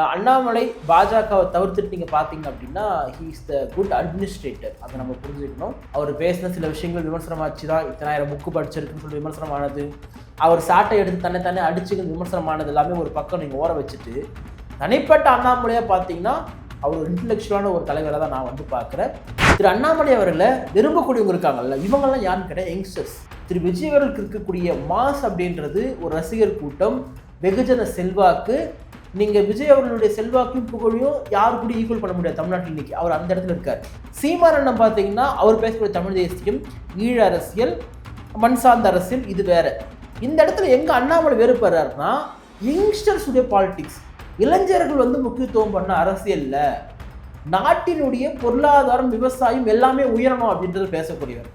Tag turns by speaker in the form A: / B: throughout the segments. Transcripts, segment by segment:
A: அண்ணாமலை பாஜகவை தவிர்த்துட்டு நீங்கள் பார்த்தீங்க அப்படின்னா he is the good administrator. அதை நம்ம புரிஞ்சுக்கணும். அவர் பேசின சில விஷயங்கள் விமர்சனமாச்சு தான் இத்தனாயிரம் புக்கு படிச்சிருக்குன்னு சொல்லி விமர்சனமானது, அவர் சாட்டை எடுத்து தன்னை அடிச்சுக்கு விமர்சனமானது எல்லாமே ஒரு பக்கம் நீங்கள் ஓர வச்சுட்டு தனிப்பட்ட அண்ணாமலையாக பார்த்தீங்கன்னா அவர் ஒரு இன்டெலெக்சுவலான ஒரு தலைவரை தான் நான் வந்து பார்க்குறேன். திரு அண்ணாமலை அவர்களை விரும்பக்கூடியவங்க இருக்காங்கல்ல, இவங்கெல்லாம் யாருன்னு கேட்டால் யங்ஸ்டர்ஸ். திரு விஜய் அவர்களுக்கு இருக்கக்கூடிய மாஸ் அப்படின்றது ஒரு ரசிகர் கூட்டம், வெகுஜன செல்வாக்கு. நீங்கள் விஜய் அவர்களுடைய செல்வாக்கும் புகழையும் யாரு கூட ஈக்குவல் பண்ண முடியாது தமிழ்நாட்டில் இன்னைக்கு. அவர் அந்த இடத்துல இருக்கார். சீமானண்ணன் பார்த்தீங்கன்னா அவர் பேசக்கூடிய தமிழ் தேசியம், ஈழ அரசியல், மண் சார்ந்த அரசியல், இது வேற. இந்த இடத்துல எங்க அண்ணாமலை வேறுபடுறாருன்னா யங்ஸ்டர்ஸுடைய பாலிடிக்ஸ், இளைஞர்கள் வந்து முக்கியத்துவம் பண்ண அரசியல்ல நாட்டினுடைய பொருளாதாரம், விவசாயம் எல்லாமே உயரணும் அப்படின்றது பேசக்கூடியவர்.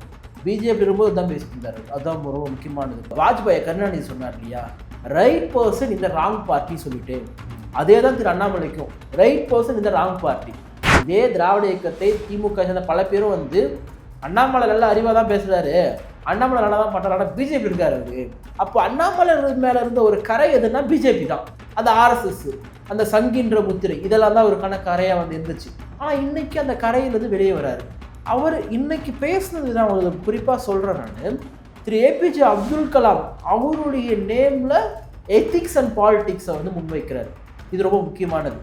A: பிஜேபி இருக்கும்போது தான் பேசிட்டு இருந்தாரு. அதுதான் ரொம்ப முக்கியமானது. வாஜ்பாய் கருணாநிதி சொன்னார் இல்லையா, ரைட் பர்சன் இந்த ராங் பார்ட்டி சொல்லிட்டு, அதே தான் திரு அண்ணாமலைக்கும் ரைட் பர்சன் இந்த ராங் பார்ட்டி. இதே திராவிட இயக்கத்தை திமுக சேர்ந்த பல பேரும் வந்து அண்ணாமலை நல்ல அறிவாக தான் பேசுறாரு, அண்ணாமலை நல்லா தான் பண்ணுறாரு, பிஜேபி இருக்காரு அவரு. அப்போ அண்ணாமலை மேலே இருந்த ஒரு கரை எதுனா பிஜேபி தான், அந்த ஆர்எஸ்எஸ், அந்த சங்கின்ற முத்திரை, இதெல்லாம் தான் ஒரு கரையாக வந்து இருந்துச்சு. ஆனால் இன்னைக்கு அந்த கரையிலிருந்து வெளியே வராரு. அவர் இன்னைக்கு பேசுனது தான் உங்களுக்கு குறிப்பாக சொல்கிறேன் நான். திரு ஏபிஜே அப்துல் கலாம் அவருடைய நேமில் எத்திக்ஸ் அண்ட் பாலிட்டிக்ஸை வந்து முன்வைக்கிறார். இது ரொம்ப முக்கியமானது.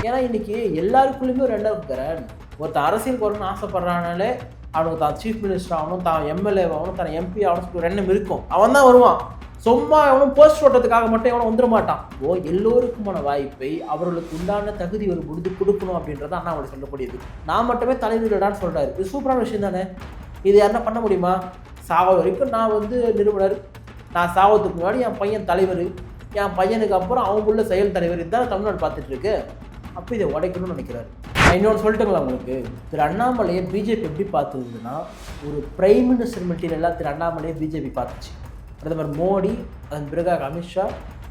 A: ஏன்னா இன்னைக்கு எல்லாருக்குள்ளேயுமே ஒரு எண்ணம் இருக்கிறேன். ஒருத்தன் அரசியலுக்கு வரணும்னு ஆசைப்படுறானாலே அவனுக்கு தான் சீஃப் மினிஸ்டர் ஆகணும், தான் எம்எல்ஏ ஆகணும், தான் எம்பி ஆகணும் ஒரு எண்ணம் இருக்கும். அவன் தான் வருவான். சும்மா எவனும் போஸ்ட் ஓட்டத்துக்காக மட்டும் எவனும் வந்துட மாட்டான். எல்லோருக்குமான வாய்ப்பை அவர்களுக்கு உண்டான தகுதி ஒரு முடிந்து கொடுக்கணும் அப்படின்றத அண்ணாமலை சொல்லக்கூடியது. நான் மட்டுமே தலைவர்களான்னு சொல்கிறாரு. இது சூப்பரான விஷயம் தானே. இது யாருன்னா பண்ண முடியுமா? சாவ வரைக்கும் நான் வந்து நிறுவனர், நான் சாவதுக்கு முன்னாடி என் பையன் தலைவர், என் பையனுக்கு அப்புறம் அவங்களுள்ள செயல் தலைவர், இதுதான் தமிழ்நாடு பார்த்துட்டு இருக்கு. அப்போ இதை உடைக்கணும்னு நினைக்கிறாரு. நான் இன்னொன்று சொல்லிட்டுங்களா உங்களுக்கு, திரு அண்ணாமலையை பிஜேபி எப்படி பார்த்துருந்துன்னா ஒரு பிரைம் மினிஸ்டர் மெட்டீரியலாக திரு அண்ணாமலையை பிஜேபி பார்த்துச்சு. பிரதமர் மோடி, அதன் பிறகாக அமித்ஷா,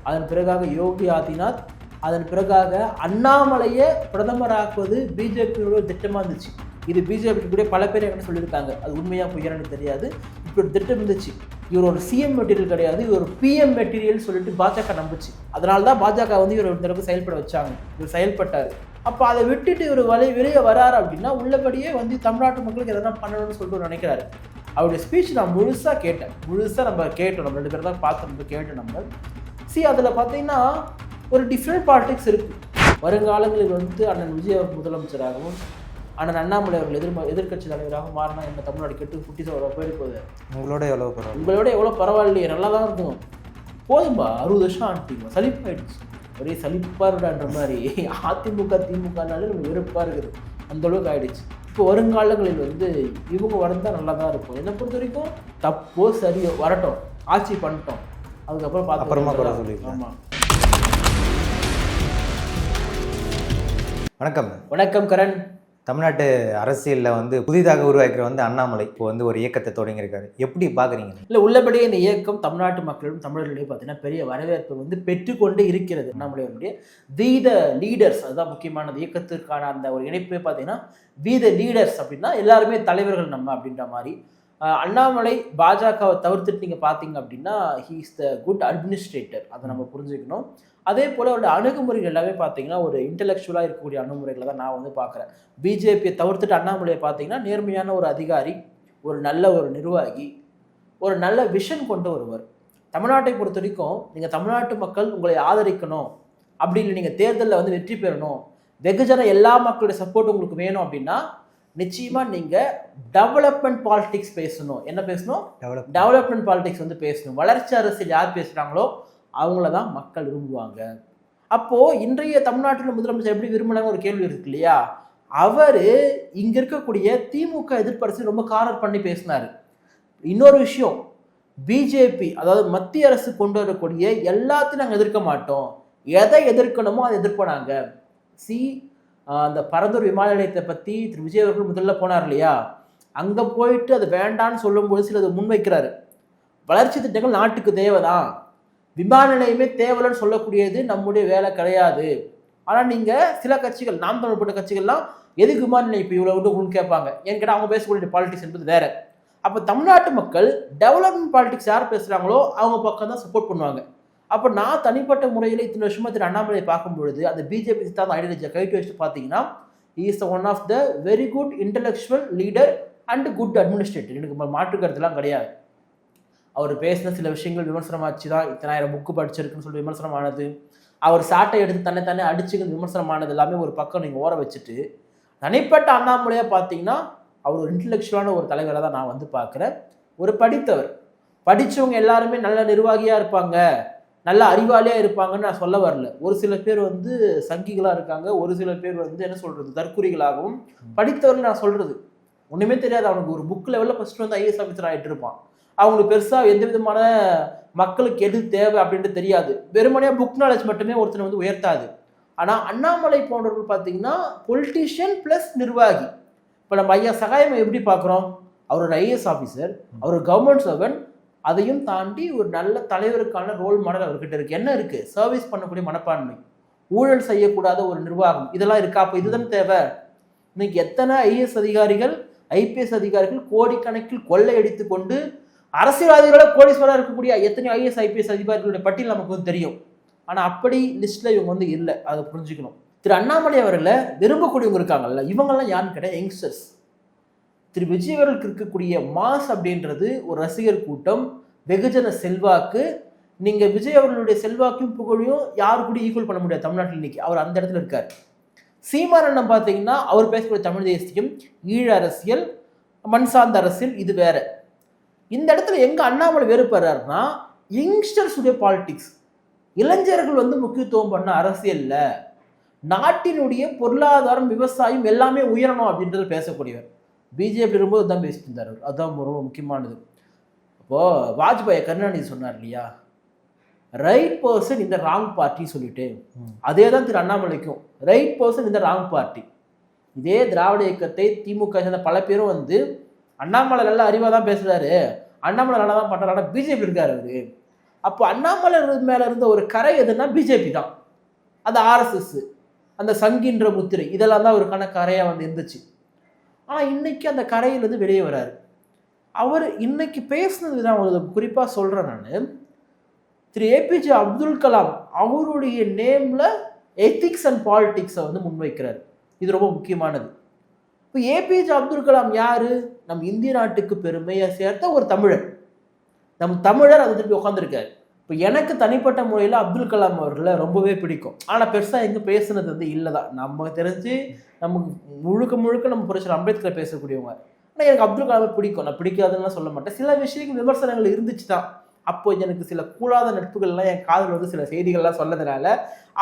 A: அதன் பிறகாக யோகி ஆதித்யநாத், அதன் பிறகாக அண்ணாமலையை பிரதமராக்குவது பிஜேபியோட திட்டமாக இருந்துச்சு. இது பிஜேபி கூட பல பேர் என்ன சொல்லியிருக்காங்க, அது உண்மையாக பொய்யானு தெரியாது. இப்படி ஒரு திட்டம் இருந்துச்சு. இவர் ஒரு சிஎம் மெட்டீரியல் கிடையாது, இவர் ஒரு பிஎம் மெட்டீரியல் சொல்லிட்டு பாஜக நம்புச்சு. அதனால தான் பாஜக வந்து இவர் ஒரு தடவை செயல்பட வச்சாங்க. இவர் செயல்பட்டார். அப்போ அதை விட்டுட்டு இவர் வெளியே வராரு அப்படின்னா உள்ளபடியே வந்து தமிழ்நாட்டு மக்களுக்கு எதனா பண்ணணும்னு சொல்லிட்டு நினைக்கிறாரு. அவருடைய ஸ்பீச் நான் முழுசாக கேட்டேன். நம்ம கேட்டோம், நம்ம 2 பேர் தான் பார்த்து நம்ம கேட்டோம். நம்ம அதில் பார்த்தீங்கன்னா ஒரு டிஃப்ரெண்ட் பாலிடிக்ஸ் இருக்குது. வருங்காலங்களில் வந்து அண்ணன் விஜய் முதலமைச்சராகவும் அண்ணன் அண்ணாமலை அவர்கள் எதிர்கட்சி தலைவராக மாறினா என்ன தமிழ்நாடு கெட்டு குட்டி போயிட்டு போகுது. உங்களோட எவ்வளோ பரவாயில்லையே, நல்லா தான் இருக்கும். போதும்பா, 60 வருஷம் ஆண்டிங்க, சலிப்பாயிடுச்சு. ஒரே சலிப்பாருடான்ற மாதிரி அதிமுக திமுகனாலே நம்ம வெறுப்பாக இருக்குது. அந்தளவுக்கு ஆயிடுச்சு. இப்போ வருங்காலங்களில் வந்து இவங்க வந்தால் நல்லா தான் இருக்கும். என்னை பொறுத்த வரைக்கும் தப்போ சரியோ வரட்டும், ஆட்சி பண்ணிட்டோம், அதுக்கப்புறம் பார்த்து. ஆமாம். வணக்கம் கரண்.
B: தமிழ்நாட்டு அரசியலில் வந்து புதிதாக உருவாக்கிற வந்து அண்ணாமலை இப்போ வந்து ஒரு இயக்கத்தை தொடங்கியிருக்காரு. எப்படி பார்க்குறீங்க?
A: இல்லை, உள்ளபடியே இந்த இயக்கம் தமிழ்நாட்டு மக்களும் தமிழர்களையும் பார்த்தீங்கன்னா பெரிய வரவேற்பு வந்து பெற்றுக்கொண்டு இருக்கிறது. அண்ணாமலையுடைய வி த லீடர்ஸ், அதுதான் முக்கியமானது. இயக்கத்திற்கான அந்த ஒரு இணைப்பே பார்த்தீங்கன்னா வி த லீடர்ஸ் அப்படின்னா எல்லாருமே தலைவர்கள் நம்ம அப்படின்ற மாதிரி. அண்ணாமலை பாஜகவை தவிர்த்துட்டு நீங்கள் பார்த்தீங்க அப்படின்னா he is the good administrator. அதை நம்ம புரிஞ்சுக்கணும். அதே போல் அவருடைய அணுகுமுறைகள் எல்லாமே பார்த்தீங்கன்னா ஒரு இன்டெலெக்சுவலாக இருக்கக்கூடிய அணுகுமுறைகளை தான் நான் வந்து பார்க்குறேன். பிஜேபியை தவிர்த்துட்டு அண்ணாமலையை பார்த்தீங்கன்னா நேர்மையான ஒரு அதிகாரி, ஒரு நல்ல ஒரு நிர்வாகி, ஒரு நல்ல விஷன் கொண்டு ஒருவர். தமிழ்நாட்டை பொறுத்த வரைக்கும் நீங்கள் தமிழ்நாட்டு மக்கள் உங்களை ஆதரிக்கணும் அப்படின்னு, நீங்கள் தேர்தலில் வந்து வெற்றி பெறணும், வெகுஜன எல்லா மக்களுடைய சப்போர்ட் உங்களுக்கு வேணும் அப்படின்னா நிச்சயமாக நீங்கள் டெவலப்மெண்ட் பாலிடிக்ஸ் பேசணும். என்ன பேசணும்? டெவலப்மெண்ட் பாலிடிக்ஸ் வந்து பேசணும். வளர்ச்சி அரசியல் யார் பேசுகிறாங்களோ அவங்கள தான் மக்கள் விரும்புவாங்க. அப்போது இன்றைய தமிழ்நாட்டில் முதலமைச்சர் எப்படி விரும்பினாங்க ஒரு கேள்வி இருக்கு இல்லையா. அவர் இங்கே இருக்கக்கூடிய திமுக எதிர்ப்பரசு ரொம்ப கார்னர் பண்ணி பேசினார். இன்னொரு விஷயம், பிஜேபி அதாவது மத்திய அரசு கொண்டு வரக்கூடிய எல்லாத்தையும் நாங்கள் எதிர்க்க மாட்டோம், எதை எதிர்க்கணுமோ அதை எதிர்ப்போனாங்க. அந்த பரந்தூர் விமான நிலையத்தை பற்றி திரு விஜய் அவர்கள் முதல்ல போனார் இல்லையா, அங்கே போயிட்டு அது வேண்டான்னு சொல்லும்போது சிலது முன்வைக்கிறாரு. வளர்ச்சி திட்டங்கள் நாட்டுக்கு தேவைதான், விமான நிலையமே தேவைன்னு சொல்லக்கூடியது நம்முடைய வேலை கிடையாது. ஆனால் நீங்கள் சில கட்சிகள், நாம் தமிழ்பட்ட கட்சிகள்லாம் எதுக்கு விமான நிலையம் இப்போ இவ்வளோ உங்களுக்கு கேட்பாங்க. ஏன்னு கேட்டால் அவங்க பேசக்கூடிய பாலிடிக்ஸ் என்பது வேறு. அப்போ தமிழ்நாட்டு மக்கள் டெவலப்மெண்ட் பாலிடிக்ஸ் யார் பேசுகிறாங்களோ அவங்க பக்கம் தான் சப்போர்ட் பண்ணுவாங்க. அப்போ நான் தனிப்பட்ட முறையில் இத்தனை வருஷமா திரு அண்ணாமலையை பார்க்கும் பொழுது அந்த பிஜேபி சித்தாந்த ஐடியாலஜியை கைட்டு வச்சுட்டு பார்த்தீங்கன்னா is one of the very good intellectual leader and good administrator. எனக்கு மாற்று கருத்துலாம் கிடையாது. அவர் பேசின சில விஷயங்கள் விமர்சனமாச்சு தான் 1000 புக்கு படிச்சிருக்குன்னு சொல்லி விமர்சனமானது, அவர் சாட்டை எடுத்து தன்னை அடிச்சுக்கு விமர்சனமானது எல்லாமே ஒரு பக்கம் நீங்கள் ஓர வச்சுட்டு தனிப்பட்ட அண்ணாமலையாக பார்த்தீங்கன்னா அவர் ஒரு இன்டெலெக்சுவலான ஒரு தலைவராக தான் நான் வந்து பார்க்குறேன். ஒரு படித்தவர், படித்தவங்க எல்லாருமே நல்ல நிர்வாகியாக இருப்பாங்க, நல்ல அறிவாளியாக இருப்பாங்கன்னு நான் சொல்ல வரல. ஒரு சில பேர் வந்து சங்கிகளாக இருக்காங்க, ஒரு சில பேர் வந்து என்ன சொல்கிறது தற்குறிகளாகவும் படித்தவர்கள் நான் சொல்கிறது ஒன்றுமே தெரியாது. அவனுக்கு ஒரு புக் லெவலில் ஃபஸ்ட்டு வந்து ஐஏஎஸ் ஆஃபீஸர் ஆகிட்டு இருப்பான். அவங்களுக்கு பெருசாக எந்த விதமான மக்களுக்கு எது தேவை அப்படின்ட்டு தெரியாது. வெறுமனையாக புக் நாலேஜ் மட்டுமே ஒருத்தனை வந்து உயர்த்தாது. ஆனால் அண்ணாமலை போன்றவர்கள் பார்த்தீங்கன்னா பொலிட்டீஷியன் ப்ளஸ் நிர்வாகி. இப்போ நம்ம ஐயா சகாயம் எப்படி பார்க்குறோம்? அவர் ஒரு ஐஏஎஸ் ஆஃபீஸர், அவர் கவர்மெண்ட் சர்வன்ட், அதையும் தாண்டி ஒரு நல்ல தலைவருக்கான ரோல் மாடல் அவர்கிட்ட இருக்குது. என்ன இருக்குது? சர்வீஸ் பண்ணக்கூடிய மனப்பான்மை, ஊழல் செய்யக்கூடாத ஒரு நிர்வாகம், இதெல்லாம் இருக்கா? அப்போ இதுதான் தேவை. இன்னைக்கு எத்தனை ஐஏஎஸ் அதிகாரிகள் ஐபிஎஸ் அதிகாரிகள் கோடிக்கணக்கில் கொள்ளையடித்து கொண்டு அரசியல்வாதிகளோட கோடீஸ்வரராக இருக்கக்கூடிய எத்தனை ஐஏஎஸ் ஐபிஎஸ் அதிகாரிகளுடைய பட்டியல் நமக்கு வந்து தெரியும். ஆனால் அப்படி லிஸ்ட்டில் இவங்க வந்து இல்லை, அதை புரிஞ்சுக்கணும். திரு அண்ணாமலை அவர்களை விரும்பக்கூடியவங்க இருக்காங்கல்ல, இவங்கெல்லாம் யாருன்னு கேட்டால் யங்ஸ்டர்ஸ். திரு விஜய் அவர்களுக்கு இருக்கக்கூடிய மாஸ் அப்படின்றது ஒரு ரசிகர் கூட்டம், வெகுஜன செல்வாக்கு. நீங்கள் விஜய் அவர்களுடைய செல்வாக்கையும் புகழையும் யாரு கூட ஈக்குவல் பண்ண முடியாது தமிழ்நாட்டில் இன்னைக்கு. அவர் அந்த இடத்துல இருக்கார். சீமானண்ணன் பார்த்தீங்கன்னா அவர் பேசக்கூடிய தமிழ் தேசியம், ஈழ அரசியல், மண் சார்ந்த அரசியல், இது வேற. இந்த இடத்துல எங்க அண்ணாமலை வேறுபடுறாருன்னா யங்ஸ்டர்ஸுடைய பாலிடிக்ஸ், இளைஞர்கள் வந்து முக்கியத்துவம் பண்ண அரசியல்ல நாட்டினுடைய பொருளாதாரம், விவசாயம் எல்லாமே உயரணும் அப்படின்றது பேசக்கூடியவர். பிஜேபி இருக்கும்போது தான் பேசிட்டு இருந்தார். அதுதான் ரொம்ப முக்கியமானது. அப்போ வாஜ்பாய் கருணாநிதி சொன்னார் இல்லையா, ரைட் பர்சன் இந்த ராங் பார்ட்டி சொல்லிட்டு, அதே தான் திரு அண்ணாமலைக்கும் ரைட் பர்சன் இந்த ராங் பார்ட்டி. இதே திராவிட இயக்கத்தை திமுக சேர்ந்த பல பேரும் வந்து அண்ணாமலை நல்லா அறிவாக தான் பேசுகிறாரு, அண்ணாமலை நல்லா தான் பண்ணுறாரு, ஆனால் பிஜேபி இருக்காரு அவரு. அப்போ அண்ணாமலை மேலே இருந்த ஒரு கரை எதுன்னா பிஜேபி தான், அந்த ஆர்எஸ்எஸ், அந்த சங்கின்ற முத்திரை, இதெல்லாம் தான் அவருக்கான கரையாக வந்து இருந்துச்சு. ஆனால் இன்னைக்கு அந்த கரையிலேருந்து வெளியே வராரு. அவர் இன்னைக்கு பேசுனது நான் உங்களுக்கு குறிப்பாக சொல்கிறேன். நான் திரு ஏபிஜே அப்துல் கலாம் அவருடைய நேமில் எத்திக்ஸ் அண்ட் பாலிட்டிக்ஸை வந்து முன்வைக்கிறார். இது ரொம்ப முக்கியமானது. இப்போ ஏபிஜே அப்துல் கலாம் யாரு? நம் இந்திய நாட்டுக்கு பெருமையை சேர்த்த ஒரு தமிழர், நம் தமிழர் அதை திருப்பி உட்காந்துருக்காரு. இப்போ எனக்கு தனிப்பட்ட முறையில் அப்துல் கலாம் அவர்களை ரொம்பவே பிடிக்கும். ஆனால் பெருசாக எங்கே பேசுனது வந்து இல்லை தான். நம்ம தெரிஞ்சு நமக்கு முழுக்க நம்ம புரட்சியாளர் அம்பேத்கர் பேசக்கூடியவங்க. ஆனால் எனக்கு அப்துல் கலாமை பிடிக்கும், நான் பிடிக்காதுன்னு சொல்ல மாட்டேன். சில விஷயங்கள் விமர்சனங்கள் இருந்துச்சு தான். அப்போ எனக்கு சில கூடாத நட்புகள்லாம் என் காதில் வந்து சில செய்திகள்லாம் சொன்னதுனால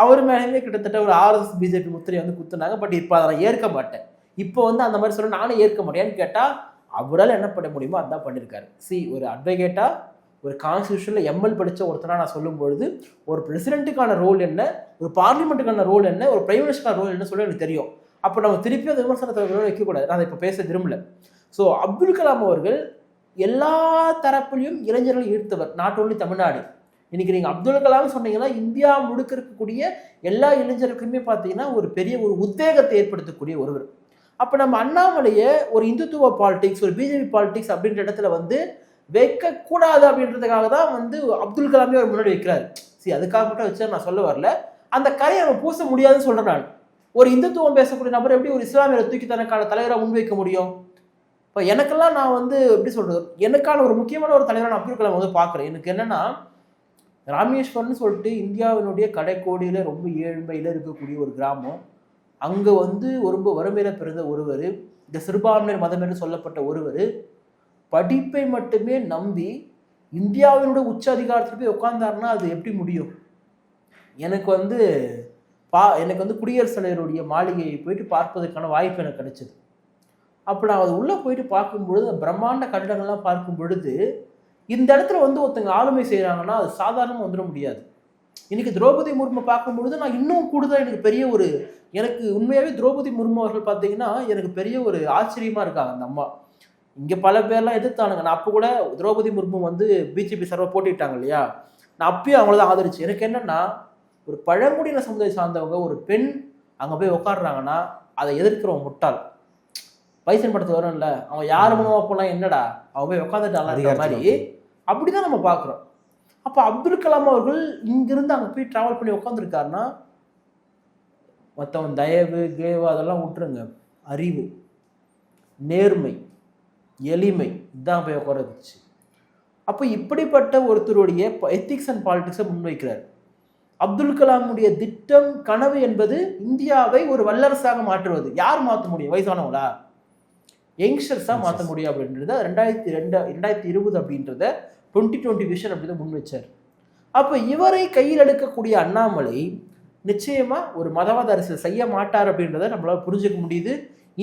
A: அவர் மேலேயுமே கிட்டத்தட்ட ஒரு ஆர்எஸ்எஸ் பிஜேபி முத்திரை வந்து குத்துனாங்க. பட் இப்போ அதை நான் ஏற்க மாட்டேன். இப்போ வந்து அந்த மாதிரி சொல்ல நானும் ஏற்க மாட்டேன்னு கேட்டால் அவரால் என்ன பண்ண முடியுமோ அதான் பண்ணியிருக்காரு. ஒரு அட்வொகேட்டாக, ஒரு கான்ஸ்டியூஷனில் எம்எல் படித்த ஒருத்தராக நான் சொல்லும்பொழுது ஒரு பிரசிடென்ட்டுக்கான ரோல் என்ன, ஒரு பார்லிமெண்ட்டுக்கான ரோல் என்ன, ஒரு பிரைம் மினிஸ்டருக்கான ரோல் என்ன சொல்லி எனக்கு தெரியும். அப்போ நம்ம திருப்பி அந்த விமர்சனத்தை வைக்கக்கூடாது. நான் இப்போ பேச விரும்பல. ஸோ அப்துல் கலாம் அவர்கள் எல்லா தரப்புலையும் இளைஞர்கள் ஈர்த்தவர், நாட் ஓன்லி தமிழ்நாடு. இன்னைக்கு நீங்கள் அப்துல் கலாம் சொன்னீங்கன்னா இந்தியா முழுக்க இருக்கக்கூடிய எல்லா இளைஞர்களுக்குமே பார்த்தீங்கன்னா ஒரு பெரிய ஒரு உத்வேகத்தை ஏற்படுத்தக்கூடிய ஒருவர். அப்போ நம்ம அண்ணாமலையை ஒரு இந்துத்துவ பாலிடிக்ஸ், ஒரு பிஜேபி பாலிடிக்ஸ் அப்படின்ற இடத்துல வந்து வைக்கக்கூடாது அப்படின்றதுக்காக தான் வந்து அப்துல் கலாமே அவர் முன்னாடி வைக்கிறாரு. அதுக்காக மட்டும் வச்சு நான் சொல்ல வரல. அந்த கரையை நம்ம பூச முடியாதுன்னு சொல்கிறேன் நான். ஒரு இந்துத்துவம் பேசக்கூடிய நபர் எப்படி ஒரு இஸ்லாமியரை தூக்கி தனக்கான தலைவராக முன்வைக்க முடியும்? இப்போ எனக்கெல்லாம் நான் வந்து எப்படி சொல்கிறது, எனக்கான ஒரு முக்கியமான ஒரு தலைவரான அப்துல் கலாம் வந்து பார்க்குறேன். எனக்கு என்னென்னா, ராமேஸ்வரம்னு சொல்லிட்டு இந்தியாவினுடைய கடைக்கோடியில் ரொம்ப ஏழ்மையில் இருக்கக்கூடிய ஒரு கிராமம். அங்கே வந்து ரொம்ப வறுமையில் பிறந்த ஒருவர், இந்த சிறுபான்மையினர் மதம் என்று சொல்லப்பட்ட ஒருவர் படிப்பை மட்டுமே நம்பி இந்தியாவினுடைய உச்ச அதிகாரத்தில் போய் உட்கார்ந்தாருன்னா அது எப்படி முடியும்? எனக்கு வந்து குடியரசுத் தலைவருடைய மாளிகையை போயிட்டு பார்ப்பதற்கான வாய்ப்பு எனக்கு கிடைச்சது. அப்போ நான் அது உள்ளே போயிட்டு பார்க்கும்பொழுது, பிரம்மாண்ட கட்டிடங்கள்லாம் பார்க்கும் பொழுது, இந்த இடத்துல வந்து ஒருத்தங்க ஆளுமை செய்கிறாங்கன்னா அது சாதாரணமாக வந்துட முடியாது. இன்னைக்கு திரௌபதி முர்மு பார்க்கும்பொழுது நான் இன்னும் கூடுதலாக எனக்கு உண்மையாகவே திரௌபதி முர்மு அவர்கள் பார்த்தீங்கன்னா எனக்கு பெரிய ஒரு ஆச்சரியமாக இருக்காங்க. அந்த அம்மா இங்கே பல பேர்லாம் எதிர்த்தானுங்க. நான் அப்போ கூட திரௌபதி முர்மு வந்து பிஜேபி சர்வ போட்டிட்டாங்க இல்லையா, நான் அப்பயும் அவங்கள தான் ஆதரிச்சு. எனக்கு என்னென்னா, ஒரு பழங்குடியின சமுதாயம் சார்ந்தவங்க ஒரு பெண் அங்கே போய் உட்காடுறாங்கன்னா அதை எதிர்க்கிறவங்க முட்டாள். பைசன் படத்துக்கு வரும்ல, அவங்க யார் மூலமாக போனால் என்னடா அவன் போய் உட்காந்துட்டாங்க மாதிரி அப்படிதான் நம்ம பார்க்குறோம். அப்போ அப்போ அப்துல் கலாம் அவர்கள் இங்கிருந்து அங்கே போய் ட்ராவல் பண்ணி உட்காந்துருக்காருன்னா மற்றவன் தயவு கேவு அதெல்லாம் விட்டுருங்க, அறிவு, நேர்மை, எளிமை இதுதான் போய் உட்கார வச்சு. அப்போ இப்படிப்பட்ட ஒருத்தருடைய எத்திக்ஸ் அண்ட் பாலிடிக்ஸை முன்வைக்கிறார். அப்துல் கலாமுடைய திட்டம் கனவு என்பது இந்தியாவை ஒரு வல்லரசாக மாற்றுவது. யார் மாற்ற முடியும்? வயசானவங்களா? யங்ஸ்டர்ஸாக மாற்ற முடியும் அப்படின்றத 2020 அப்படின்றத 2020 விஷன் அப்படிதான் முன் வச்சார். அப்போ இவரை கையில் எடுக்கக்கூடிய அண்ணாமலை நிச்சயமா ஒரு மதவாத அரசியல் செய்ய மாட்டார் அப்படின்றத நம்மளால புரிஞ்சுக்க முடியுது.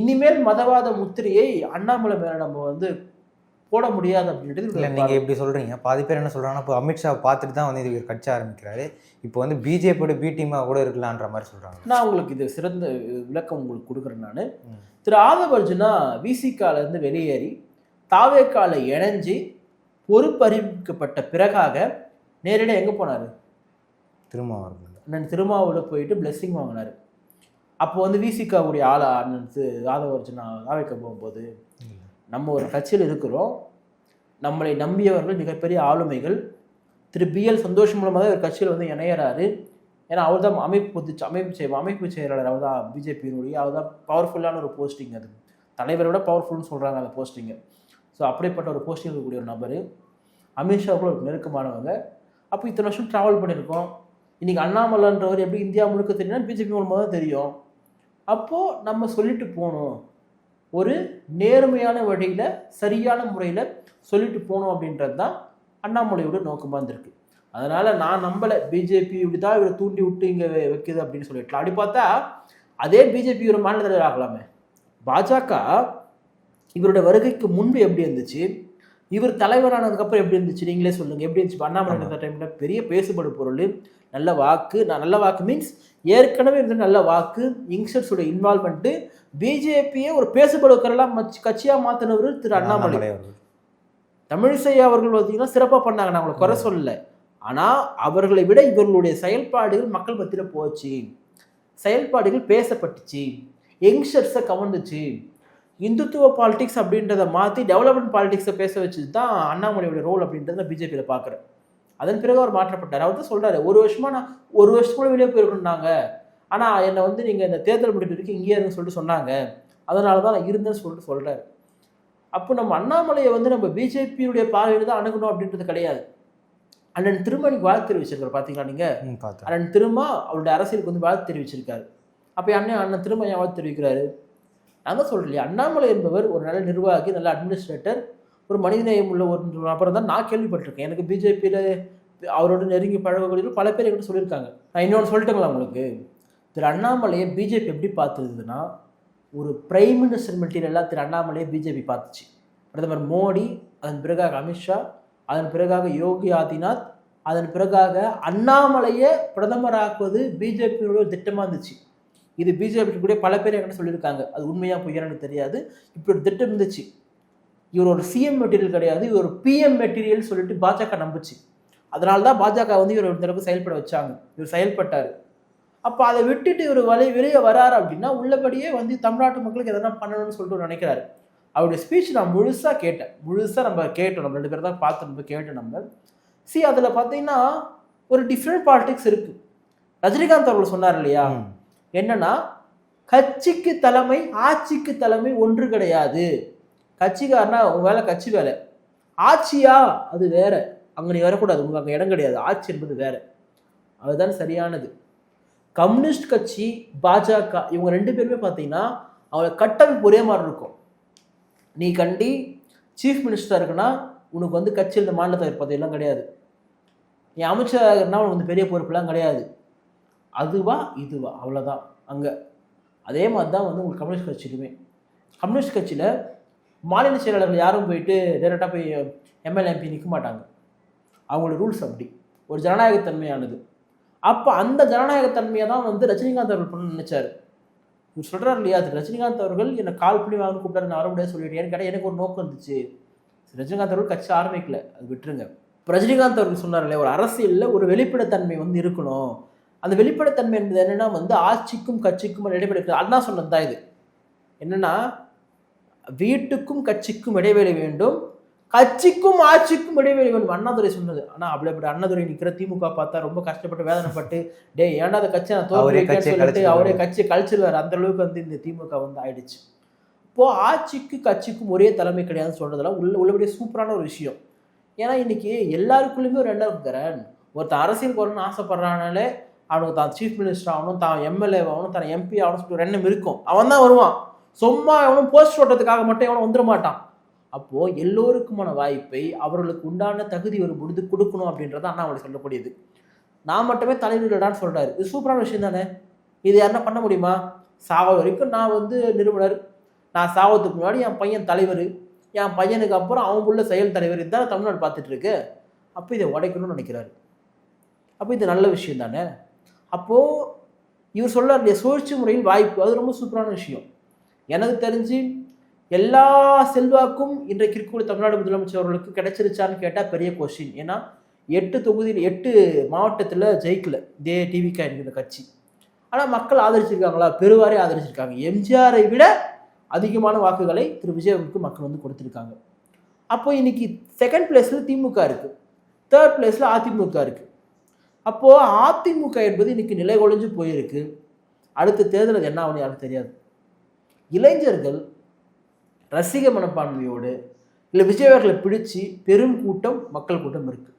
A: இனிமேல் மதவாத முத்திரையை அண்ணாமலை மேல நம்ம வந்து போட முடியாது அப்படின்றது.
B: இல்லை, நீங்கள் எப்படி சொல்கிறீங்க? பாதி பேர் என்ன சொல்கிறாங்கன்னா, இப்போ அமித்ஷா பார்த்துட்டு தான் வந்து இது கட்சி ஆரம்பிக்கிறாரு, இப்போ வந்து பிஜேபியோட பி டீமாக கூட இருக்கலான்ற மாதிரி சொல்கிறாங்க.
A: நான் உங்களுக்கு இது சிறந்த விளக்கம் உங்களுக்கு கொடுக்குறேன். நான் திரு ஆதவ் அர்ஜுனா விசிகாலேருந்து வெளியேறி தாவேக்கால இணைஞ்சி பொறுப்பறிவிக்கப்பட்ட பிறகாக நேரடியாக எங்கே போனார்? திருமாவோட போயிட்டு பிளெஸ்ஸிங் வாங்கினார். அப்போ வந்து விசிகாவுடைய அண்ணன் ஆதவ் அர்ஜுனா தாவேக்க போகும்போது, நம்ம ஒரு கட்சியில் இருக்கிறோம், நம்மளை நம்பியவர்கள் மிகப்பெரிய ஆளுமைகள், திரு பிஎல் சந்தோஷ் மூலமாக தான் ஒரு கட்சியில் வந்து இணையறாரு. ஏன்னா அவர் தான் அமைப்பு செயலாளர், அவர் தான் பிஜேபியினுடைய, அவர் தான் பவர்ஃபுல்லான ஒரு போஸ்டிங். அது தலைவரை விட பவர்ஃபுல்னு சொல்கிறாங்க அந்த போஸ்டிங்கை. ஸோ அப்படிப்பட்ட ஒரு போஸ்டிங் இருக்கக்கூடிய ஒரு நபர், அமித்ஷா கூட ஒரு நெருக்கமானவங்க. அப்போ இத்தனை வருஷம் ட்ராவல் பண்ணியிருக்கோம். இன்றைக்கி அண்ணாமலைன்றவர் எப்படி இந்தியா முழுக்க தெரியும்னா பிஜேபி மூலமாக தான் தெரியும். அப்போது நம்ம சொல்லிட்டு போகணும், ஒரு நேர்மையான வழியில் சரியான முறையில் சொல்லிட்டு போகணும் அப்படின்றது தான் அண்ணாமலையோட நோக்கமாக இருந்திருக்கு. அதனால் நான் நம்பலை பிஜேபி இப்படி தான் இவரை தூண்டி விட்டு இங்கே வைக்குது அப்படின்னு சொல்லிடலாம். அப்படி பார்த்தா அதே பிஜேபி ஒரு மாநில தலைவர் ஆகலாமே. பாஜக இவருடைய வருகைக்கு முன்பு எப்படி இருந்துச்சு, இவர் தலைவரானதுக்கப்புறம் எப்படி இருந்துச்சு, நீங்களே சொல்லுங்கள். எப்படி இருந்துச்சு? அண்ணாமலை இருந்த டைமில் பெரிய பேசுபடு பொருள், நல்ல வாக்கு. நல்ல வாக்கு மீன்ஸ் ஏற்கனவே இருந்த நல்ல வாக்கு, யங்ஸ்டர்ஸோட இன்வால்மெண்ட்டு, பிஜேபியை ஒரு பேசுபடுக்கரெல்லாம் கட்சியாக மாற்றினவர் திரு அண்ணாமலை. தமிழிசை அவர்கள் பார்த்தீங்கன்னா சிறப்பாக பண்ணாங்க, நான் அவங்களை குறை சொல்லலை. ஆனால் அவர்களை விட இவர்களுடைய செயல்பாடுகள் மக்கள் மத்தியில் போச்சு, செயல்பாடுகள் பேசப்பட்டுச்சு, யங்ஸ்டர்ஸை கவர்ந்துச்சு. இந்துத்துவ பாலிடிக்ஸ் அப்படின்றத மாற்றி டெவலப்மெண்ட் பாலிடிக்ஸை பேச வச்சு தான் அண்ணாமலையோட ரோல் அப்படின்றத நான் பிஜேபியில் பார்க்குறேன். அதன் பிறகு அவர் மாற்றப்பட்டார். அவர் தான் சொல்கிறாரு, ஒரு வருஷத்துக்குள்ள வெளியே போயிருக்கணும்னாங்க, ஆனால் என்னை வந்து நீங்கள் இந்த தேர்தல் முடிவு வரைக்கும் இங்கேயே இருன்னு சொல்லிட்டு சொன்னாங்க, அதனால தான் நான் இருந்தேன்னு சொல்லிட்டு சொல்கிறாரு. அப்போ நம்ம அண்ணாமலையை வந்து நம்ம பிஜேபியுடைய பார்வையில் தான் அணுகணும் அப்படின்றது கிடையாது. அண்ணன் திருமணிக்கு வாழ்த்து தெரிவிச்சிருக்காரு பார்த்தீங்களா நீங்கள்? அண்ணன் திரும்ப அவருடைய அரசியலுக்கு வந்து வாழ்த்து தெரிவிச்சிருக்காரு. அப்போ அண்ணன் திரும்ப ஏன் வாழ்த்து தெரிவிக்கிறாரு? நாங்கள் சொல்கிறேன், அண்ணாமலை என்பவர் ஒரு நல்ல நிர்வாகி, நல்ல அட்மினிஸ்ட்ரேட்டர், ஒரு மனிதநேயம் உள்ள ஒரு நபர் தான் நான் கேள்விப்பட்டிருக்கேன். எனக்கு பிஜேபியில் அவரோட நெருங்கி பழகக்கூடிய பல பேர் என்கிட்ட சொல்லியிருக்காங்க. நான் இன்னொன்று சொல்லிட்டேங்களா உங்களுக்கு, திரு அண்ணாமலையை பிஜேபி எப்படி பார்த்துருதுன்னா ஒரு பிரைம் மினிஸ்டர் மெட்டீரியலாக திரு அண்ணாமலையை பிஜேபி பார்த்துச்சு. பிரதமர் மோடி, அதன் பிறகாக அமித்ஷா, அதன் பிறகாக யோகி ஆதித்யநாத், அதன் பிறகாக அண்ணாமலையை பிரதமராக்குவது பிஜேபியோட ஒரு திட்டமாக இருந்துச்சு. இது பிஜேபி கூட பல பேர் என்கிட்ட சொல்லியிருக்காங்க, அது உண்மையாக பொய்யா எனக்கு தெரியாது. இப்படி ஒரு திட்டம் இருந்துச்சு. இவர் ஒரு சிஎம் மெட்டீரியல் கிடையாது, இவர் ஒரு பிஎம் மெட்டீரியல் சொல்லிட்டு பாஜக நம்புச்சு. அதனால தான் பாஜக வந்து இவர் இந்த அளவுக்கு செயல்பட வச்சாங்க. இவர் செயல்பட்டார். அப்போ அதை விட்டுட்டு இவர் வெளியே வராரு அப்படின்னா உள்ளபடியே வந்து தமிழ்நாட்டு மக்களுக்கு எதனா பண்ணணும்னு சொல்லிட்டு நினைக்கிறாரு. அவருடைய ஸ்பீச் நான் முழுசாக கேட்டேன். நம்ம கேட்டோம், நம்ம 2 பேர் தான் பார்த்து நம்ம கேட்டோம். நம்ம அதில் பார்த்தீங்கன்னா ஒரு டிஃப்ரெண்ட் பாலிடிக்ஸ் இருக்குது. ரஜினிகாந்த் அவர்கள் சொன்னார் இல்லையா, என்னன்னா கட்சிக்கு தலைமை ஆட்சிக்கு தலைமை ஒன்று கிடையாது. கட்சிக்காரனா உங்க வேலை கட்சி வேலை, ஆட்சியா அது வேற, அங்கே நீ வரக்கூடாது, உங்களுக்கு அங்கே இடம் கிடையாது, ஆட்சி என்பது வேற. அதுதான் சரியானது. கம்யூனிஸ்ட் கட்சி, பாஜக இவங்க 2 பேருமே பார்த்தீங்கன்னா அவங்கள கட்டமைப்பு ஒரே மாதிரி இருக்கும். நீ கண்டி சீஃப் மினிஸ்டராக இருக்குன்னா உனக்கு வந்து கட்சியில் இந்த மாநில தலைவர் பதவியெல்லாம் கிடையாது. நீ அமைச்சராக இருக்குன்னா உனக்கு வந்து பெரிய பொறுப்புலாம் கிடையாது. அதுவா இதுவா அவ்வளோதான் அங்கே. அதே மாதிரி தான் வந்து உங்களுக்கு கம்யூனிஸ்ட் கட்சியிலுமே. கம்யூனிஸ்ட் கட்சியில் மாநில செயலாளர்கள் யாரும் போயிட்டு டேரெக்டாக போய் எம்எல்ஏ எம்பி நிற்க மாட்டாங்க. அவங்களோட ரூல்ஸ் அப்படி ஒரு ஜனநாயகத்தன்மையானது. அப்போ அந்த ஜனநாயகத்தன்மையை தான் வந்து ரஜினிகாந்த் அவர்கள் பண்ண நினைச்சார். இவர் சொல்கிறார் இல்லையா, அது ரஜினிகாந்த் அவர்கள் என்னை கால் பண்ணி வாங்க கூப்பிட்டாரு, நான் வர முடியாது சொல்லிட்டேன். கேட்டால் எனக்கு ஒரு நோக்கம் இருந்துச்சு. ரஜினிகாந்த் அவர்கள் கட்சி ஆரம்பிக்கல, அது விட்டுருங்க. இப்போ ரஜினிகாந்த் அவர்கள் சொன்னார் இல்லையா, ஒரு அரசியலில் ஒரு வெளிப்படைத்தன்மை வந்து இருக்கணும். அந்த வெளிப்படைத்தன்மை என்பது என்னென்னா வந்து ஆட்சிக்கும் கட்சிக்கும் இடைவெளி. அண்ணா சொன்னது தான் இது. என்னென்னா வீட்டுக்கும் கட்சிக்கும் இடைவெளி வேண்டும், கட்சிக்கும் ஆட்சிக்கும் இடைவெளி வேணும். அண்ணாதுரை சொன்னது. ஆனா அப்படி அண்ணாதுரை நிக்கிற திமுக பார்த்தா ரொம்ப கஷ்டப்பட்டு வேதனைப்பட்டு டே ஏன்டா அந்த கட்சி நான் தோற்கடிக்கேன்னு சொல்லிட்டு அவரே கட்சியை கழிச்சிருவாரு. அந்த அளவுக்கு வந்து இந்த திமுக வந்து ஆயிடுச்சு. இப்போ ஆட்சிக்கு கட்சிக்கும் ஒரே தலைமை கிடையாதுன்னு சொல்றதெல்லாம் உள்ளபடியே சூப்பரான ஒரு விஷயம். ஏன்னா இன்னைக்கு எல்லாருக்குள்ளயுமே ஒரு எண்ணம் இருக்கிறேன். ஒருத்தன் அரசியலுக்கு வரணும்னு ஆசைப்படுறானாலே அவனுக்கு தான் சீஃப் மினிஸ்டர் ஆகணும், தான் எம்எல்ஏ ஆகணும், தான் எம்பி ஆகணும் சொல்லி ஒரு எண்ணம் இருக்கும். அவன் தான் வருவான். சும்மா எவனும் போஸ்ட் ஓட்டத்துக்காக மட்டும் எவனும் வந்துட மாட்டான். அப்போ எல்லோருக்குமான வாய்ப்பை அவர்களுக்கு உண்டான தகுதி ஒரு பொழுது கொடுக்கணும் அப்படின்றத அண்ணாமலை சொல்லக்கூடியது. நான் மட்டுமே தலைவர்களான்னு சொல்றாரு. இது சூப்பரான விஷயம் தானே. இது யாருன்னா பண்ண முடியுமா? சாவது வரைக்கும் நான் வந்து நிறுவனர், நான் சாவதுக்கு முன்னாடி என் பையன் தலைவர், என் பையனுக்கு அப்புறம் அவன் உள்ள செயல் தலைவர், இதுதான் தமிழ்நாடு பார்த்துட்டு இருக்கு. அப்போ இதை உடைக்கணும்னு நினைக்கிறாரு. அப்போ இது நல்ல விஷயம் தானே. அப்போது இவர் சொல்கிறார் இல்லையா சுழற்சி முறையில் வாய்ப்பு, அது ரொம்ப சூப்பரான விஷயம். எனக்கு தெரிஞ்சு எல்லா செல்வாக்கும் இன்றைக்கு இருக்கக்கூடிய தமிழ்நாடு முதலமைச்சர் அவர்களுக்கு கிடைச்சிருச்சான்னு கேட்டால் பெரிய கொஸ்டின். ஏன்னா 8 தொகுதியில் 8 மாவட்டத்தில் ஜெயிக்கல டிவிகே என்கிற கட்சி. ஆனால் மக்கள் ஆதரிச்சிருக்காங்களா? பெருவாரே ஆதரிச்சிருக்காங்க. எம்ஜிஆரை விட அதிகமான வாக்குகளை திரு விஜய் அவர்களுக்கு மக்கள் வந்து கொடுத்துருக்காங்க. அப்போ இன்னைக்கு செகண்ட் பிளேஸில் திமுக இருக்குது, தேர்ட் பிளேஸில் அதிமுக இருக்குது. அப்போது அதிமுக என்பது இன்னைக்கு நிலை கொலைஞ்சு போயிருக்கு. அடுத்த தேர்தல் அது என்ன ஆகும் யாருக்கு தெரியாது. இளைஞர்கள் ரசிக மனப்பான்மையோடு இல்லை விஜய் அவர்களை பிடிச்சி பெரும் கூட்டம் மக்கள் கூட்டம் இருக்குது.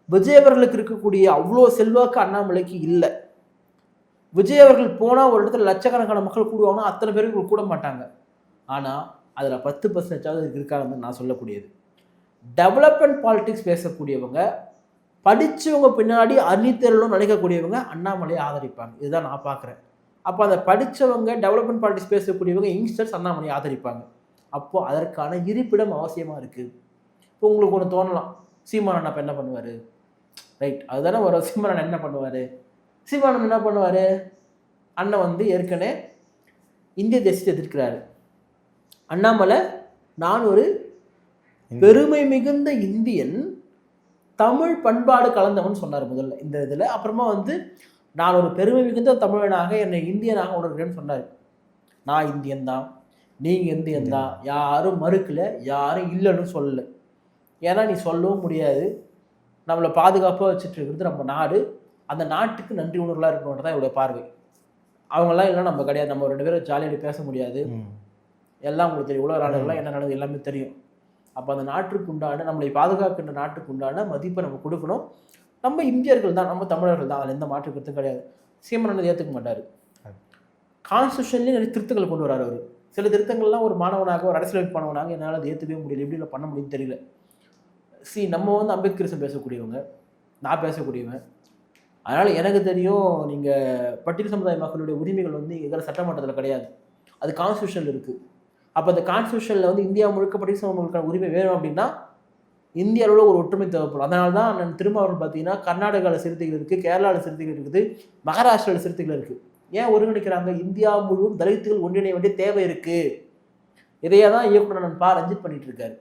A: விஜய் அவர்களுக்கு இருக்கக்கூடிய அவ்வளோ செல்வாக்கு அண்ணாமலைக்கு இல்லை. விஜய் அவர்கள் போனால் ஒரு இடத்துல லட்சக்கணக்கான மக்கள் கூடுவாங்கன்னா அத்தனை பேருக்கு கூட மாட்டாங்க. ஆனால் அதில் 10% இருக்காங்கன்னு நான் சொல்லக்கூடியது. டெவலப்மெண்ட் பாலிடிக்ஸ் பேசக்கூடியவங்க, படித்தவங்க பின்னாடி அணித்தரலும் நினைக்கக்கூடியவங்க அண்ணாமலையை ஆதரிப்பாங்க. இதுதான் நான் பார்க்குறேன். அப்போ அந்த படித்தவங்க டெவலப்மெண்ட் பாலிடிக்ஸ் பேசக்கூடியவங்க யங்ஸ்டர்ஸ் அண்ணாமலையை ஆதரிப்பாங்க. அப்போது அதற்கான இருப்பிடம் அவசியமாக இருக்குது. இப்போ உங்களுக்கு ஒன்று தோணலாம், சீமானன் அப்போ என்ன பண்ணுவார்? ரைட், அதுதானே வரும். சீமானன் என்ன பண்ணுவார்? சீமானன் என்ன பண்ணுவார்? அண்ணன் வந்து ஏற்கனவே இந்திய தேசத்தை எதிர்க்கிறாரு. அண்ணாமலை நான் ஒரு பெருமை மிகுந்த இந்தியன், தமிழ் பண்பாடு கலந்தவன் சொன்னார் முதல்ல இந்த இதில். அப்புறமா வந்து நான் ஒரு பெருமை மிகுந்த தமிழனாக என்னை இந்தியனாக உணர்கிறேன்னு சொன்னார். நான் இந்தியன் தான், நீங்கள் இந்தியன் தான், யாரும் மறுக்கலை, யாரும் இல்லைன்னு சொல்லலை. ஏன்னா நீ சொல்லவும் முடியாது. நம்மளை பாதுகாப்பாக வச்சுட்டு இருக்கிறது நம்ம நாடு, அந்த நாட்டுக்கு நன்றி உணர்வுலாம் இருக்கணுன்றது தான் என்னுடைய பார்வை. அவங்களாம் இல்லைன்னா நம்ம கிடையாது. நம்ம 2 பேரும் ஜாலியாக பேச முடியாது. எல்லாம் உங்களுக்கு தெரியும், உலக நாடுகள்லாம் என்ன நடக்குது எல்லாமே தெரியும். அப்போ அந்த நாட்டுக்கு உண்டான, நம்மளை பாதுகாக்கின்ற நாட்டுக்கு உண்டான மதிப்பை நம்ம கொடுக்கணும். நம்ம இந்தியர்கள் தான், நம்ம தமிழர்கள் தான், அதில் எந்த மாற்று கருத்தும் கிடையாது. சீமானன் ஏற்றுக்க மாட்டார். கான்ஸ்டியூஷன்லேயே நிறைய திருத்தங்களை கொண்டு வராரு அவர். சில திருத்தங்கள்லாம் ஒரு மாணவனாக, ஒரு அரசியலமைப்பு மாணவனாக என்னால் அதை ஏற்றுக்கவே முடியல, எப்படி பண்ண முடியும்னு தெரியல. நம்ம வந்து அம்பேத்கரிசம் பேசக்கூடியவங்க, நான் பேசக்கூடியவன். அதனால் எனக்கு தெரியும், நீங்கள் பட்டியல் சமுதாய மக்களுடைய உரிமைகள் வந்து எங்கள் சட்டமன்றத்தில் கிடையாது, அது கான்ஸ்டியூஷனில் இருக்குது. அப்போ அந்த கான்ஸ்டியூஷனில் வந்து இந்தியா முழுக்க பட்டியல் சமூகங்களுக்கான உரிமை வேணும் அப்படின்னா இந்திய அளவில் ஒரு ஒற்றுமை தேவைப்படும். அதனால தான் நான் திருமாவளவன் பார்த்தீங்கன்னா கர்நாடகாவில் சிறுத்தைகள் இருக்குது, கேரளாவில் சிறுத்தைகள் இருக்குது, மகாராஷ்டிராவில் சிறுத்தைகள் இருக்குது. ஏன் ஒருங்கிணைக்கிறாங்க? இந்தியா முழுவதும் தலித்துகள் ஒன்றிணைய வேண்டிய தேவை இருக்குது. இதையே தான் இயக்குனர் நான் ரஞ்சித் பண்ணிட்டு இருக்காரு.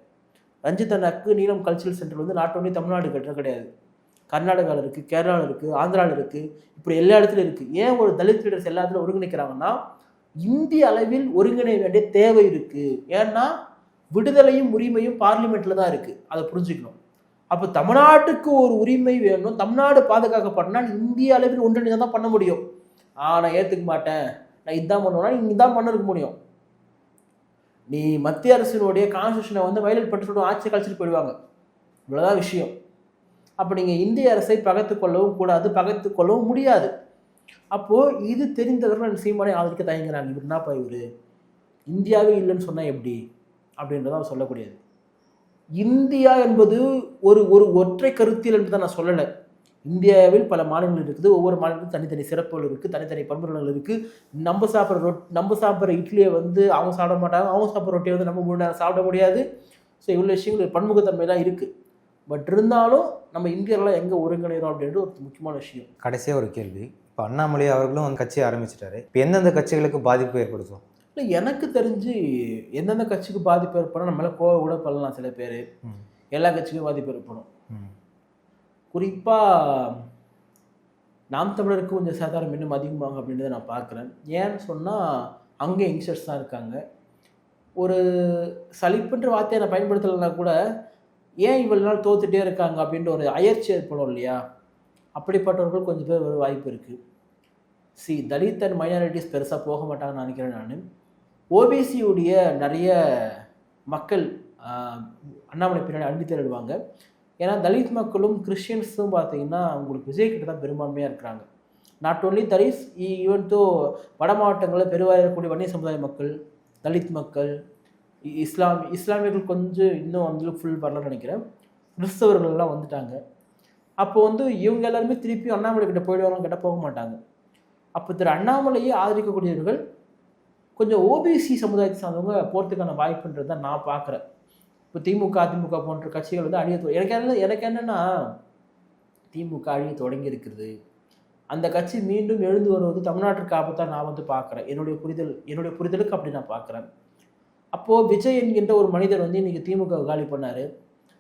A: ரஞ்சித் அண்ணாக்கு நீலம் கல்ச்சரல் சென்டர் வந்து நாட் ஒன்லி தமிழ்நாடு கட்டுற கிடையாது, கர்நாடகாவில் இருக்குது, கேரளாவில் இருக்குது, ஆந்திராவில் இருக்குது, இப்படி எல்லா இடத்துலையும் இருக்குது. ஏன் ஒரு தலித் லீடர்ஸ் எல்லா இடத்துலையும் ஒருங்கிணைக்கிறாங்கன்னா இந்திய அளவில் ஒருங்கிணைய வேண்டிய தேவை இருக்குது. ஏன்னா விடுதலையும் உரிமையும் பார்லிமெண்ட்டில் தான் இருக்குது, அதை புரிஞ்சுக்கணும். அப்போ தமிழ்நாட்டுக்கு ஒரு உரிமை வேணும், தமிழ்நாடு பாதுகாக்கப்படனா இந்திய அளவில் ஒன்றிணைந்து தான் பண்ண முடியும். நான் ஏற்றுக்க மாட்டேன், நான் இதுதான் பண்ணுவேன்னா நீ இதான் பண்ண இருக்க முடியும். நீ மத்திய அரசினுடைய கான்ஸ்டியூஷனை வந்து வயலேட் பண்ணி சொல்லிட்டு ஆட்சி கழிச்சிட்டு போயிடுவாங்க, இவ்வளோதான் விஷயம். அப்போ நீங்கள் இந்திய அரசை பகைத்து கொள்ளவும் கூடாது, பகைத்து கொள்ளவும் முடியாது. அப்போது இது தெரிந்தவர்கள் சீமானை ஆதரிக்க தயங்குறாங்க. இவர் என்னப்பா இவர் இந்தியாவே இல்லைன்னு சொன்னால் எப்படி அப்படின்றத அவர் சொல்லக்கூடியது. இந்தியா என்பது ஒரு ஒரு ஒற்றை கருத்தியல் என்று தான் நான் சொல்லலை. இந்தியாவில் பல மாநிலங்கள் இருக்குது, ஒவ்வொரு மாநிலத்திலும் தனித்தனி சிறப்புகள் இருக்குது, தனித்தனி பண்புகள் இருக்குது. நம்ம சாப்பிட்ற இட்லியை வந்து அவங்க சாப்பிட மாட்டாங்க, அவங்க சாப்பிட்ற ரொட்டியை வந்து நம்ம 3 நேரம் சாப்பிட முடியாது. ஸோ இவ்வளோ விஷயங்கள் பன்முகத்தன்மை தான் இருக்குது. பட் இருந்தாலும் நம்ம இந்தியர்களாக எங்கே ஒருங்கிணைகிறோம் அப்படின்றது ஒரு முக்கியமான விஷயம்.
B: கடைசியாக ஒரு கேள்வி, இப்போ அண்ணாமலை அவர்களும் வந்து கட்சியை ஆரம்பிச்சிட்டாரு, இப்போ எந்தெந்த கட்சிகளுக்கு பாதிப்பு ஏற்படுத்தும்?
A: இல்லை, எனக்கு தெரிஞ்சு எந்தெந்த கட்சிக்கு பாதிப்பு ஏற்படும், நம்மளால கோவ கூட பண்ணலாம். சில பேர் எல்லா கட்சிக்கும் பாதிப்பு ஏற்படும். குறிப்பாக நாம் தமிழருக்கு கொஞ்சம் சாதாரணம் இன்னும் அதிகமாகும் அப்படின்றத நான் பார்க்குறேன். ஏன்னு சொன்னால் அங்கே யங்ஸ்டர்ஸ் தான் இருக்காங்க. ஒரு சலிப்புன்ற வார்த்தையை நான் பயன்படுத்தலைன்னா கூட ஏன் இவ்வளவு நாள் தோத்துட்டே இருக்காங்க அப்படின்ற ஒரு அயற்சி ஏற்படும் இல்லையா, அப்படிப்பட்டவர்கள் கொஞ்சம் பேர் வர வாய்ப்பு இருக்குது. தலித் அண்ட் மைனாரிட்டிஸ் பெருசாக போக மாட்டாங்கன்னு நினைக்கிறேன் நான். ஓபிசியுடைய நிறைய மக்கள் அண்ணாமலை பின்னாடி அண்டி தேடுவாங்க. ஏன்னா தலித் மக்களும் கிறிஸ்டியன்ஸும் பார்த்தீங்கன்னா உங்களுக்கு விஜய் கிட்ட தான் பெரும்பான்மையாக இருக்கிறாங்க. Not only Dalit, even though வட மாவட்டங்களில் பெருவாக இருக்கக்கூடிய வன்னிய சமுதாய மக்கள், தலித் மக்கள், இஸ்லாமியர்கள் கொஞ்சம் இன்னும் வந்து ஃபுல் வரலன்னு நினைக்கிறேன். கிறிஸ்தவர்கள்லாம் வந்துட்டாங்க. அப்போ வந்து இவங்க எல்லாருமே திருப்பி அண்ணாமலை கிட்ட போயிடுவாங்க, கிட்ட போக மாட்டாங்க. அப்போ திரு அண்ணாமலையை ஆதரிக்கக்கூடியவர்கள் கொஞ்சம் ஓபிசி சமுதாயத்தை சார்ந்தவங்க போகிறதுக்கான வாய்ப்புன்றது தான் நான் பார்க்குறேன். இப்போ திமுக, அதிமுக போன்ற கட்சிகள் வந்து அழிய எனக்கு என்னென்னா திமுக அழிய தொடங்கி இருக்கிறது. அந்த கட்சி மீண்டும் எழுந்து வருவது தமிழ்நாட்டிற்கு ஆபத்தான் நான் வந்து பார்க்குறேன். என்னுடைய புரிதலுக்கு அப்படி நான் பார்க்குறேன். அப்போது விஜய் என்கின்ற ஒரு மனிதர் வந்து இன்றைக்கி திமுக காலி பண்ணார்,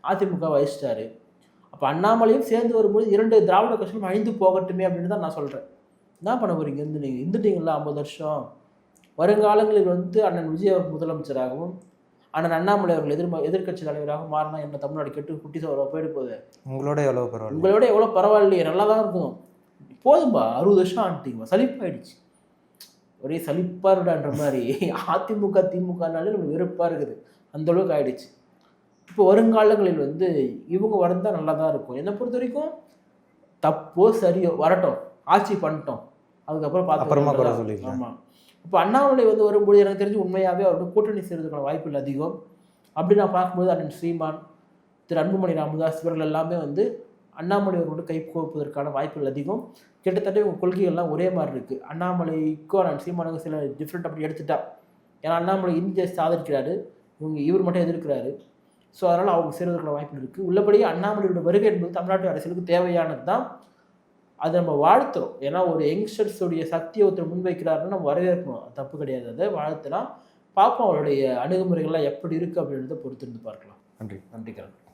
A: அதிமுக வகிச்சிட்டாரு. அப்போ அண்ணாமலையும் சேர்ந்து வரும்போது 2 திராவிட கட்சிகளும் அழிந்து போகட்டுமே அப்படின்னு தான் நான் சொல்கிறேன். என்ன பண்ண போகிறீங்க? நீங்கள் இருந்துட்டீங்களா 50 வருஷம்? வருங்காலங்களில் வந்து அண்ணன் விஜய் முதலமைச்சராகவும் அண்ணன் அண்ணாமலை அவர்கள் எதிர்கட்சி தலைவராகவும் மாறினா என்ன தமிழ்நாடு கெட்டு குட்டி போயிட்டு போகுது?
B: உங்களோட
A: எவ்வளோ பரவாயில்லையே, நல்லா தான் இருக்கும். போதும்பா, 60 வருஷம் ஆண்டிங்கப்பா, சலிப்பாயிடுச்சு. ஒரே சலிப்பாருடான்ற மாதிரி அதிமுக திமுகனாலே நமக்கு வெறுப்பாக இருக்குது, அந்தளவுக்கு ஆயிடுச்சு. இப்போ வருங்காலங்களில் வந்து இவங்க வந்தால் நல்லா தான் இருக்கும். என்னை பொறுத்த வரைக்கும் தப்போ சரியோ வரட்டும், ஆட்சி பண்ணிட்டோம், அதுக்கப்புறம் பார்த்து. ஆமாம். இப்போ அண்ணாமலை வந்து வரும்போது எனக்கு தெரிஞ்சு உண்மையாகவே அவரோட கூட்டணி சேர்றதுக்கான வாய்ப்புகள் அதிகம். அப்படி நான் பார்க்கும்போது அண்ணன் ஸ்ரீமான், திரு அன்புமணி ராமதாஸ் இவர்கள் எல்லாமே வந்து அண்ணாமலை அவரோட கை கோப்பதற்கான வாய்ப்புகள் அதிகம். கிட்டத்தட்ட இவங்க கொள்கைகள்லாம் ஒரே மாதிரி இருக்குது. அண்ணாமலைக்கும் அண்ணன் ஸ்ரீமானுக்கும் சில டிஃப்ரெண்ட் அப்படி எடுத்துட்டா. ஏன்னா அண்ணாமலை இந்திய சாதிக்கிறாரு, இவர் மட்டும் எதிர்க்கிறாரு. ஸோ அதனால் அவங்க சேர்வதற்கான வாய்ப்புகள் இருக்குது. உள்ளபடியே அண்ணாமலையோட வருகை என்பது தமிழ்நாட்டு அரசியலுக்கு தேவையானது தான். அதை நம்ம வாழ்த்துறோம். ஏன்னா ஒரு யங்ஸ்டர்ஸுடைய சக்தியை ஒருத்தர் முன்வைக்கிறாருன்னு நம்ம வரவேற்கணும், தப்பு கிடையாது. அதை வாழ்த்துலாம். பார்ப்போம் அவருடைய அணுகுமுறைகள்லாம் எப்படி இருக்குது அப்படின்றத பொறுத்திருந்து பார்க்கலாம்.
B: நன்றி.
A: கரண்.